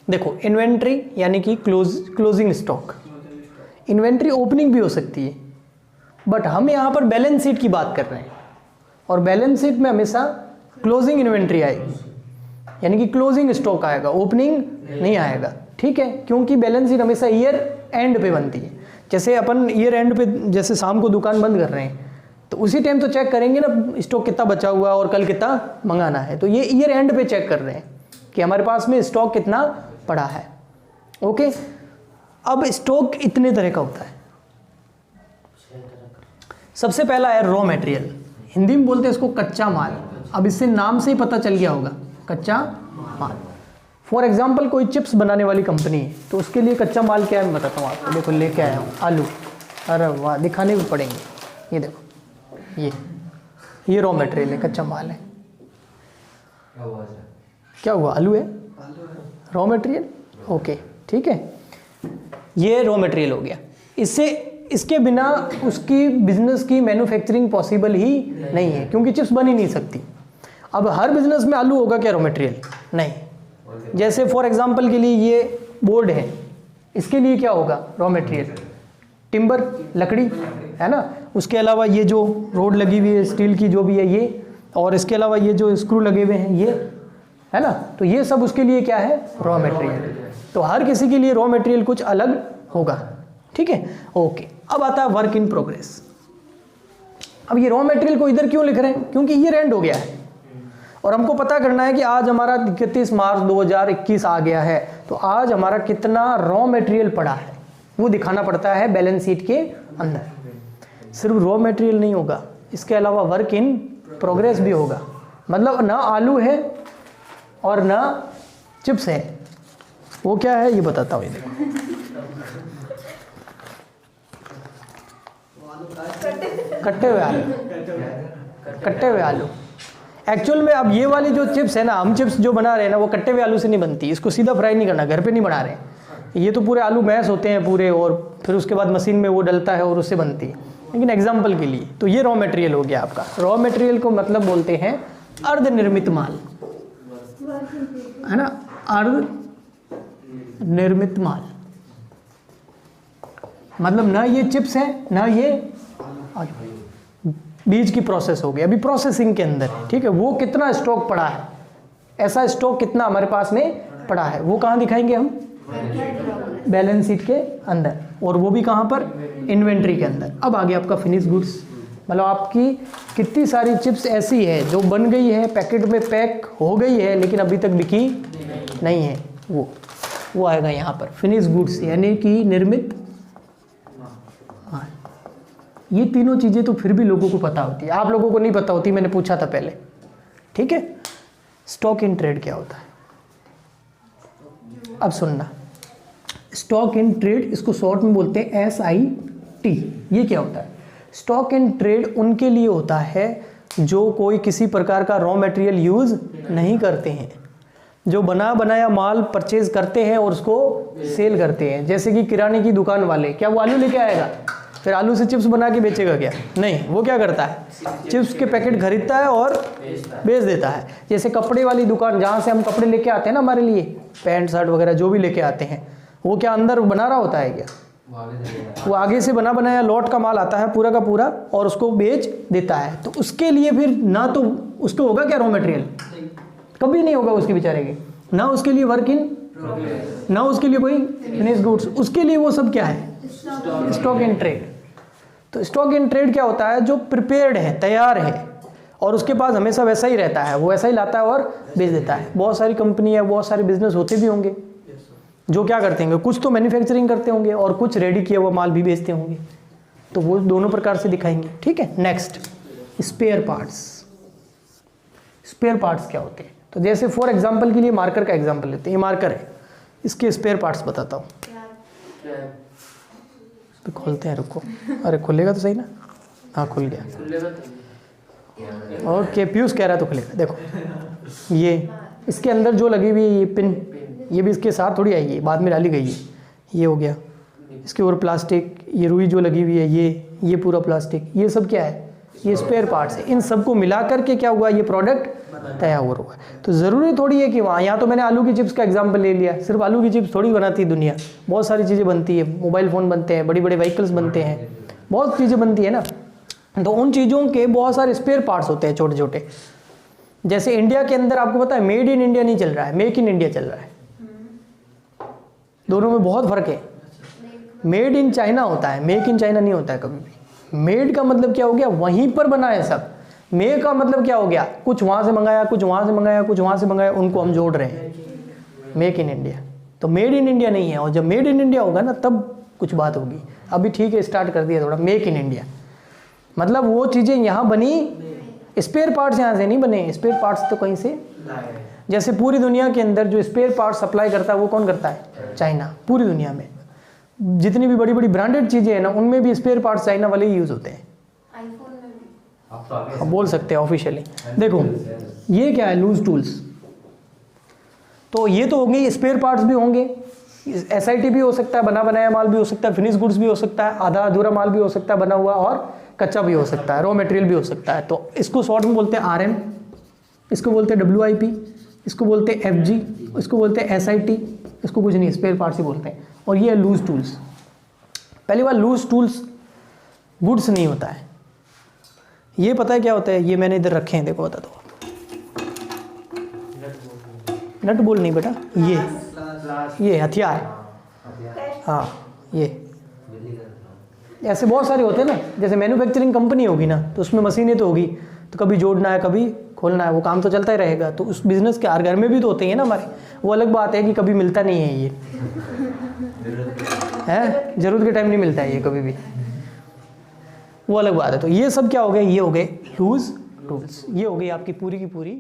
देखो इन्वेंट्री यानी कि क्लोजिंग स्टॉक, इन्वेंट्री ओपनिंग भी हो सकती है, बट हम यहाँ पर बैलेंस शीट की बात कर रहे हैं और बैलेंस शीट में हमेशा क्लोजिंग इन्वेंट्री आएगी, यानी कि क्लोजिंग स्टॉक आएगा, ओपनिंग नहीं आएगा। ठीक है, क्योंकि बैलेंस शीट हमेशा ईयर एंड पे बनती है। जैसे अपन ईयर एंड पे जैसे शाम को दुकान बंद कर रहे हैं तो उसी टाइम तो चेक करेंगे ना स्टॉक कितना बचा हुआ है और कल कितना मंगाना है, तो ये ईयर एंड पे चेक कर रहे हैं कि हमारे पास में स्टॉक कितना पड़ा है। ओके, अब स्टॉक इतने तरह का होता है। सबसे पहला है रॉ मटेरियल, हिंदी में बोलते हैं इसको कच्चा माल। अब इससे नाम से ही पता चल गया होगा कच्चा माल। फॉर एग्जाम्पल कोई चिप्स बनाने वाली कंपनी है तो उसके लिए कच्चा माल क्या है मैं बताता हूँ आपको। देखो लेके आया हूँ आलू, अरे वाह, दिखाने भी पड़ेंगे। ये देखो ये रॉ मटेरियल है, कच्चा माल है। क्या हुआ, आलू है रॉ मटेरियल। ओके ठीक है, ये रॉ मटेरियल हो गया। इसके बिना उसकी बिजनेस की मैन्युफैक्चरिंग पॉसिबल ही नहीं है, क्योंकि चिप्स बन ही नहीं सकती। अब हर बिजनेस में आलू होगा क्या रॉ मटेरियल? नहीं। जैसे फॉर एग्जांपल के लिए ये बोर्ड है, इसके लिए क्या होगा रॉ मटेरियल? टिम्बर, लकड़ी है ना। उसके अलावा ये जो रोड लगी हुई है स्टील की जो भी है ये, और इसके अलावा ये जो स्क्रू लगे हुए हैं ये है ना, तो ये सब उसके लिए क्या है? Raw material. तो हर किसी के लिए रॉ मटेरियल कुछ अलग होगा। ठीक है, ओके। अब आता है वर्क इन प्रोग्रेस। अब ये रॉ मटेरियल को इधर क्यों लिख रहे हैं? क्योंकि ये एंड हो गया है और हमको पता करना है कि आज हमारा 31 मार्च 2021 आ गया है, तो आज हमारा कितना रॉ मटेरियल पड़ा है वो दिखाना पड़ता है बैलेंस शीट के अंदर। सिर्फ रॉ मटेरियल नहीं होगा, इसके अलावा वर्क इन प्रोग्रेस भी होगा। मतलब ना आलू है और ना चिप्स है, वो क्या है ये बताता हूँ। ये देखो कट्टे हुए आलू, कट्टे हुए आलू। एक्चुअल में अब ये वाली जो चिप्स है ना, हम चिप्स जो बना रहे हैं ना, वो कट्टे हुए आलू से नहीं बनती। इसको सीधा फ्राई नहीं करना, घर पे नहीं बना रहे हैं। ये तो पूरे आलू मैश होते हैं पूरे, और फिर उसके बाद मशीन में वो डलता है और उससे बनती है। लेकिन एग्जाम्पल के लिए तो ये रॉ मटेरियल हो गया आपका। रॉ मटेरियल को मतलब बोलते हैं अर्ध निर्मित माल, है ना, अर्ध निर्मित माल। मतलब ना ये चिप्स है ना ये आलू, बीज की प्रोसेस हो गई, अभी प्रोसेसिंग के अंदर है। ठीक है, वो कितना स्टॉक पड़ा है, ऐसा स्टॉक कितना हमारे पास में पड़ा है, वो कहाँ दिखाएंगे हम? बैलेंस शीट के अंदर, और वो भी कहाँ पर? इन्वेंट्री के अंदर। अब आगे आपका फिनिश गुड्स, मतलब आपकी कितनी सारी चिप्स ऐसी है जो बन गई है, पैकेट में पैक हो गई है, लेकिन अभी तक बिकी नहीं है, वो आएगा यहाँ पर फिनिश गुड्स, यानी कि निर्मित। हाँ, ये तीनों चीज़ें तो फिर भी लोगों को पता होती है, आप लोगों को नहीं पता होती, मैंने पूछा था पहले। ठीक है, स्टॉक इन ट्रेड क्या होता है? अब सुनना, स्टॉक इन ट्रेड, इसको शॉर्ट में बोलते हैं SIT। ये क्या होता है? स्टॉक इन ट्रेड उनके लिए होता है जो कोई किसी प्रकार का रॉ मटेरियल यूज़ नहीं करते हैं, जो बना बनाया माल परचेज करते हैं और उसको सेल करते हैं। जैसे कि किराने की दुकान वाले, क्या वो आलू लेके आएगा फिर आलू से चिप्स बना के बेचेगा क्या? नहीं, वो क्या करता है? चिप्स के पैकेट खरीदता है और बेच देता है। जैसे कपड़े वाली दुकान, जहाँ से हम कपड़े लेके आते हैं ना हमारे लिए, पैंट शर्ट वगैरह जो भी लेके आते हैं, वो क्या अंदर बना रहा होता है क्या? वो आगे से बना बनाया लॉट का माल आता है पूरा का पूरा और उसको बेच देता है। तो उसके लिए फिर ना तो उसको होगा क्या रॉ मटेरियल? कभी नहीं होगा उसके बेचारे के, ना उसके लिए वर्क इन, ना उसके लिए कोई फिनिश गुड्स, उसके लिए वो सब क्या है? Stock in trade. तो स्टॉक इन ट्रेड क्या होता है? जो प्रिपेयर्ड है, तैयार है, और उसके पास हमेशा वैसा ही रहता है, वो वैसा ही लाता है और बेच देता है। बहुत सारी कंपनी है, बहुत सारे बिजनेस होते भी होंगे जो क्या करते होंगे, कुछ तो मैन्युफैक्चरिंग करते होंगे और कुछ रेडी किया हुआ माल भी बेचते होंगे। तो वो दोनों प्रकार से दिखाएंगे। ठीक है, next spare parts. Spare parts क्या होते हैं? तो जैसे फॉर एग्जांपल के लिए मार्कर का एग्जांपल लेते हैं। ये मार्कर है, इसके स्पेयर पार्ट्स बताता हूँ। इस पर खोलते हैं, रुको, अरे खुलेगा तो सही ना? हाँ खुल गया। ओके, पीयूष कह रहा है तो खुलेगा। देखो ये इसके अंदर जो लगी हुई ये पिन, ये भी इसके साथ थोड़ी आई है, बाद में डाली गई है। ये हो गया, इसके ऊपर प्लास्टिक, ये रुई जो लगी हुई है, ये पूरा प्लास्टिक, ये सब क्या है? ये स्पेयर पार्ट्स है। इन सबको मिला करके क्या हुआ? ये प्रोडक्ट तैयार हुआ है। तो ज़रूरी थोड़ी है कि वहाँ, यहाँ तो मैंने आलू की चिप्स का एग्जाम्पल ले लिया, सिर्फ आलू की चिप्स थोड़ी बनाती है दुनिया, बहुत सारी चीज़ें बनती है, मोबाइल फ़ोन बनते हैं, बड़ी बड़े व्हीकल्स बनते हैं, बहुत चीज़ें बनती है ना। तो उन चीज़ों के बहुत सारे स्पेयर पार्ट्स होते हैं छोटे छोटे। जैसे इंडिया के अंदर आपको पता है मेड इन इंडिया नहीं चल रहा है, मेक इन इंडिया चल रहा है, दोनों में बहुत फ़र्क है। मेड इन चाइना होता है, मेक इन चाइना नहीं होता है कभी भी। मेड का मतलब क्या हो गया, वहीं पर बना है सब। मेक का मतलब क्या हो गया, कुछ वहाँ से मंगाया, कुछ वहाँ से मंगाया, कुछ वहाँ से मंगाया, उनको हम जोड़ रहे हैं, मेक इन इंडिया। तो मेड इन इंडिया नहीं है, और जब मेड इन इंडिया होगा ना तब कुछ बात होगी। अभी ठीक है, स्टार्ट कर दिया थोड़ा मेक इन इंडिया, मतलब वो चीज़ें यहाँ बनी, स्पेयर पार्ट्स यहाँ से नहीं बने, स्पेयर पार्ट्स तो कहीं से। जैसे पूरी दुनिया के अंदर जो स्पेयर पार्ट्स सप्लाई करता है वो कौन करता है, चाइना। पूरी दुनिया में जितनी भी बड़ी बड़ी ब्रांडेड चीज़ें हैं ना, उनमें भी स्पेयर पार्ट्स चाइना वाले ही यूज़ होते हैं। आप बोल सकते हैं ऑफिशियली। देखो ये क्या है, लूज टूल्स। तो ये तो होंगे, स्पेयर पार्ट्स भी होंगे, SIT भी हो सकता है, बना बनाया माल भी हो सकता है, फिनिश गुड्स भी हो सकता है, आधा अधूरा माल भी हो सकता है बना हुआ, और कच्चा भी हो सकता है, रॉ मटेरियल भी हो सकता है। तो इसको शॉर्ट में बोलते हैं RM, इसको बोलते हैं WIP, इसको बोलते हैं FG, इसको बोलते हैं SIT, इसको कुछ नहीं, स्पेयर पार्ट्स ही बोलते हैं। और ये है लूज टूल्स। पहली बार लूज टूल्स गुड्स नहीं होता है, ये पता है क्या होता है, ये मैंने इधर रखे हैं, देखो बता दो। नट बोल नहीं बेटा, ये हथियार, हाँ ये ऐसे बहुत सारे होते हैं ना। जैसे मैन्युफैक्चरिंग कंपनी होगी ना, तो उसमें मशीनें तो होगी, तो कभी जोड़ना है कभी खोलना है, वो काम तो चलता ही रहेगा। तो उस बिज़नेस के हर घर में भी तो होते हैं ना हमारे। वो अलग बात है कि कभी मिलता नहीं है ये, है ज़रूरत के टाइम नहीं मिलता है ये कभी भी, वो अलग बात है। तो ये सब क्या हो गए, ये हो गए लूज टूल्स, ये हो गई आपकी पूरी की पूरी